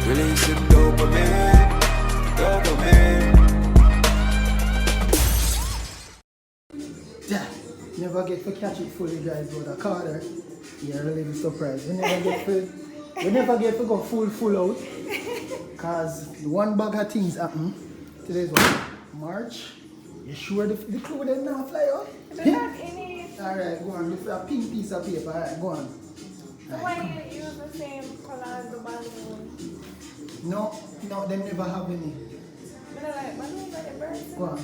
Releasing dopamine, dopamine. Yeah, never get to catch it fully, guys, but a Carter, you're really surprised. We never get to go full out, cause one bag of things happen. Today's what? March. You sure the crew didn't now fly out? They're not in it. Alright, go on. Look for a pink piece of paper. Alright, go on. So why you use the same color as the balloon? No, they never have any. But I like balloon by the birds. Go on.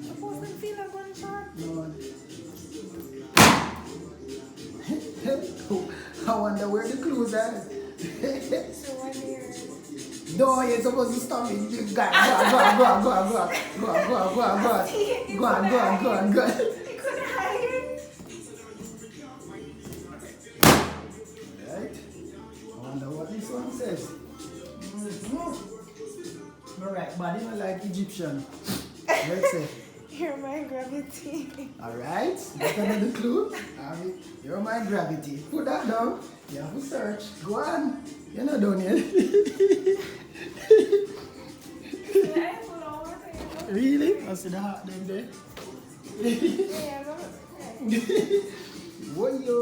Suppose them feel a gunshot. No. I wonder where the clues are. So when you're... No, you're supposed to stop it. You go on. You couldn't hide it. Right? I wonder what this one says. Alright, but you like Egyptian. Let's say. You're my gravity. Alright, that's another clue. Alright, you're my gravity. Put that down. You have to search. Go on. You're not done yet. Really? I see the heart them there. Yeah, Whoa, yo.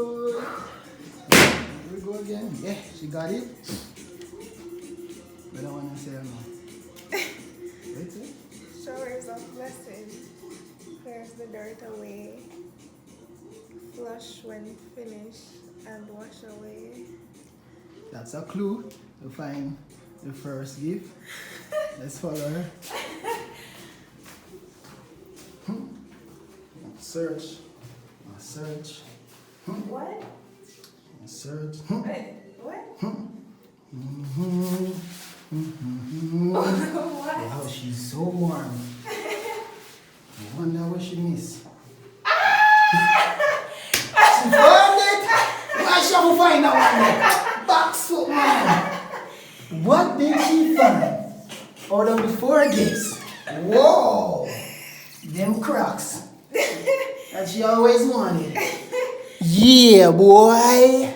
Here we go again. Yeah, she got it. But I don't want to say no. Wait, wait. showers of blessing. Clears the dirt away. Flush when finished and wash away. That's a clue to find the first gift. Let's follow her. Search. Search. What? Search. Wait, what? What? Wow, she's so warm. I wonder what she missed. She found it! Why shall we find that one? Box foot man. What did she find? Out of the 4 gifts. Whoa! Them Crocs. And she always wanted. Yeah, boy.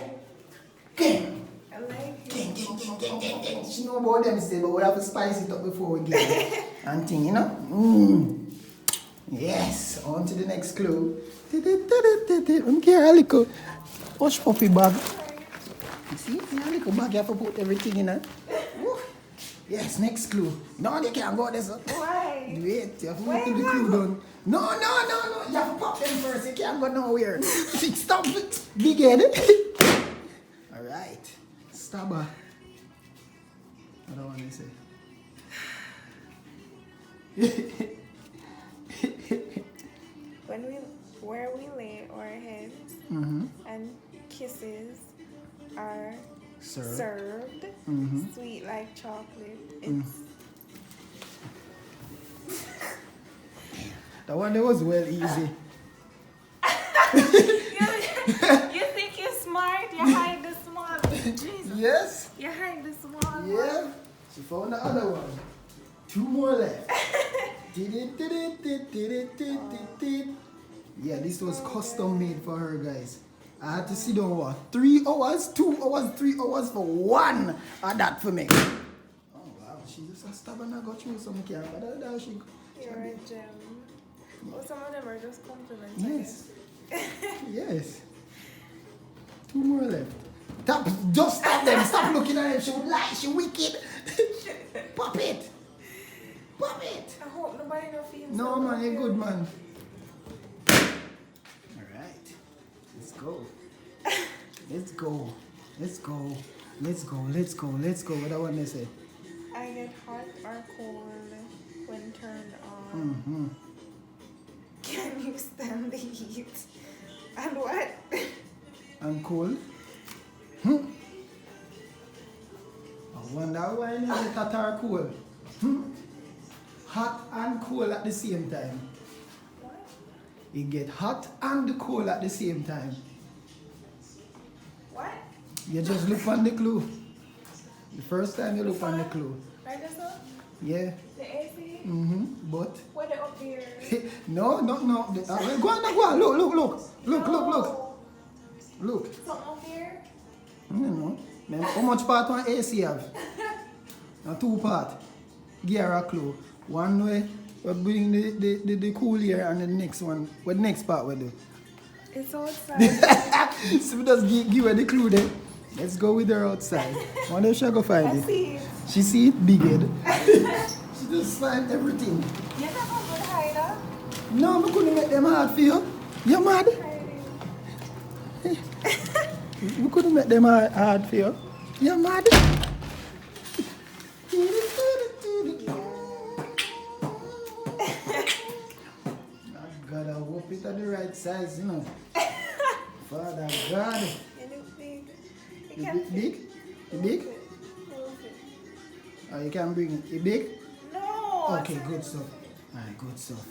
Gang. I like it. Gang. She know about them still, but we have to spice it up before we get it. And thing, you know? Yes, on to the next clue. Here, a little push puppy bag. You see? A little bag, you have to put everything in it. Yes, next clue. No, they can't go there, sir. Why? Wait, you have to put the clue done. No. You have to pop them first. You can't go nowhere. Stop it. Big head. Alright. Stop her. I don't want to say. Where we lay our heads and kisses are served, sweet like chocolate. It's That one that was well easy. you think you're smart? You hide the small. Jesus. Yes. You hide the small. Yeah. She found the other one. 2 more left. Yeah, this was custom made for her, guys. I had to sit down what? 3 hours, 2 hours, 3 hours for one of that for me. Oh wow, she just a stubborn and got through some camp. But she You're a gem. Oh, some of them are just compliments. yes. Yes. 2 more left. Stop, just stop them. Stop looking at them. She would lie. She wicked. Pop it. Pop it. I hope nobody no feels. No, so man. You're good, man. All right. Let's go. Let's go. Let's go. Let's go. Let's go. Let's go. What I want to say. I get hot or cold when turned on. Can you stand the heat? And what? And cold. I wonder why you get hot or cold. Hot and cold at the same time. What? You get hot and cold at the same time. What? You just look on the clue. The first time you look on the clue. Right this up? Yeah. The AC? But What the up here? no. Go on. Look. Look. Something up here? I don't know. Man, how much part one AC have? A 2 part. Give her a clue. One way we bring the cool air and the next one. What the next part we do? It's outside. So we just give her the clue then. Let's go with her outside. Wonder if she go find I it. see it. She see it big head. She just find everything. You have a good hider? No, I couldn't make them hard for you. You mad? Hiding. We couldn't make them hard for you. You mad? God, I hope it at the right size, you know. Father God. You look big. You You can big? You big? Move it. Oh, you can bring it. You big? No. Okay, good stuff. Alright, good stuff.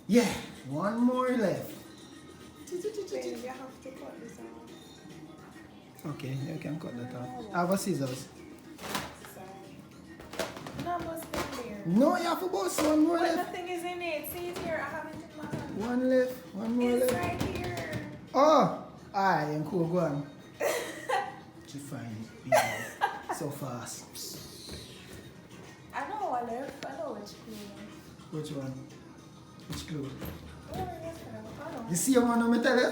Yeah, one more left. Babe, you have to cut this off. Okay, you can cut that off. I have a scissors. Sorry. No, must be there. No, you have to bust one more But left. nothing is in it. See it here. I have it in my hand. One left, one more It's left. right here. Oh! Alright, and cool, go on. You find it, big boy. So fast. I know what left. I know which clue. Which one? Which clue? Oh, yes, I know. You see your man, I tell you?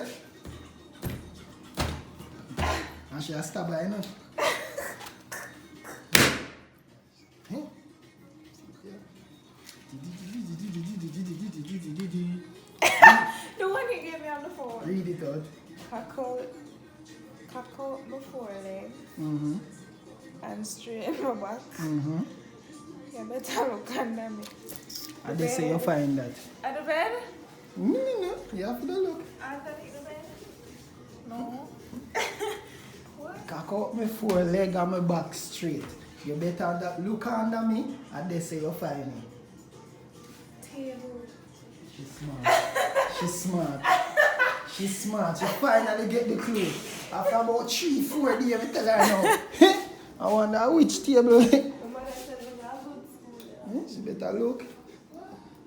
And she has stab her, you know? Huh? The one you gave me on the phone. Read it out. Cut out before leg Mm-hmm. and straighten my back. Mm-hmm. You better look under me. And they say you find that. At the bed? No. You have to look. Underneath the bed? No. What? Cock out my 4 leg and my back straight. You better look under me and they say you find me. Table. She's smart. She's smart. She's smart. She finally get the clue. After about 3-4 days, I tell her now. I wonder which table. My mother said we got a good school. She better look.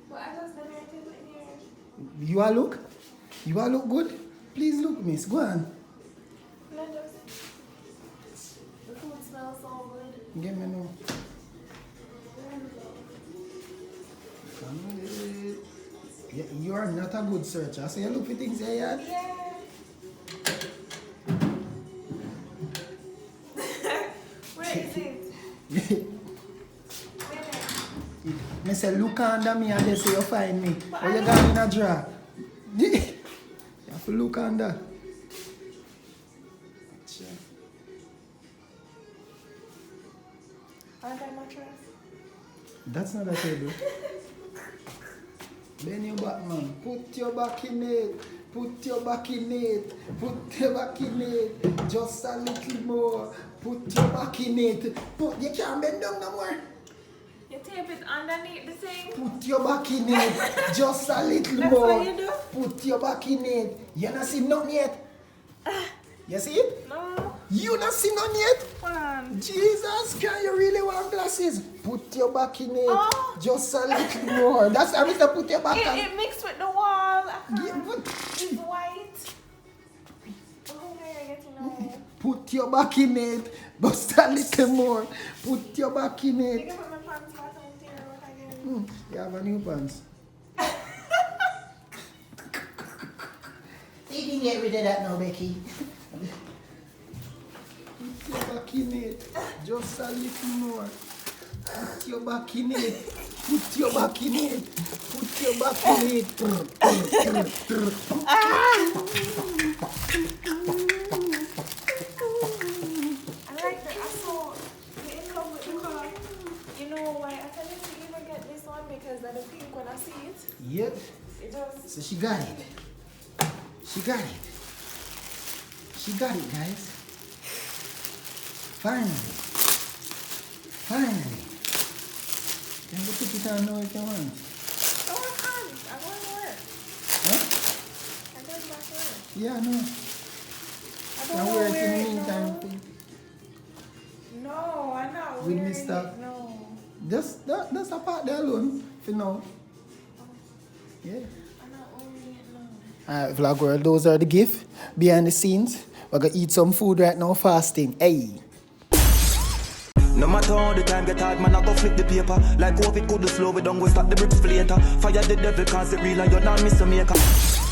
But I just never table in here. You are look? You are look good? Please look, miss. Go on. No, just. The food smells so good. Give me no. You are not a good searcher. So you look for things here yet? Yeah. Where is it? Where? Me say look under me and they say you find me. Or you got in a drawer. You have to look under. Aren't I mattress? That's not a table. Bend your back, man. Put your back in it. Put your back in it. Put your back in it. Just a little more. Put your back in it. You can't bend down no more. You tape it underneath the thing. Put your back in it. Just a little That's more. what you do? Put your back in it. You not see nothing yet. You see it? No. You not see nothing yet. Hold on. Jesus, can you really want glasses? Put your back in it. Oh. Just a little more. That's how we say put your back in. It mixed with the wall. Yeah, but It's white. Oh, you're getting old. put your back in it. Just a little more. Put your back in You it. can put my pants back on here. What again? You have a new pants. You can get rid of that now, Becky. Put your back in it. Just a little more. Put your back in it. Put your back in it. Put your back in it. I like that. I saw you're in love with the color. You know why I tell you to even get this one because I don't think when I see it, Yep. it does. So she got it. She got it. She got it, guys. Finally. Finally. You have to put it on now if you want. Oh, I can't. I'm going to work. Huh? I'm going back to work. Yeah, no. I don't Now know wear it where in it the meantime. No, I'm not With wearing Mr. it. No. Just that's a part there alone for now. Yeah. I'm not wearing it. No. Alright, vlog world, those are the gifts behind the scenes. We're gonna eat some food right now, fasting. Hey. No matter how the time get hard, man, I go flip the paper. Like COVID could slow it down, go stop the bricks later. Fire the devil cause it real and you're not Mr. Maker.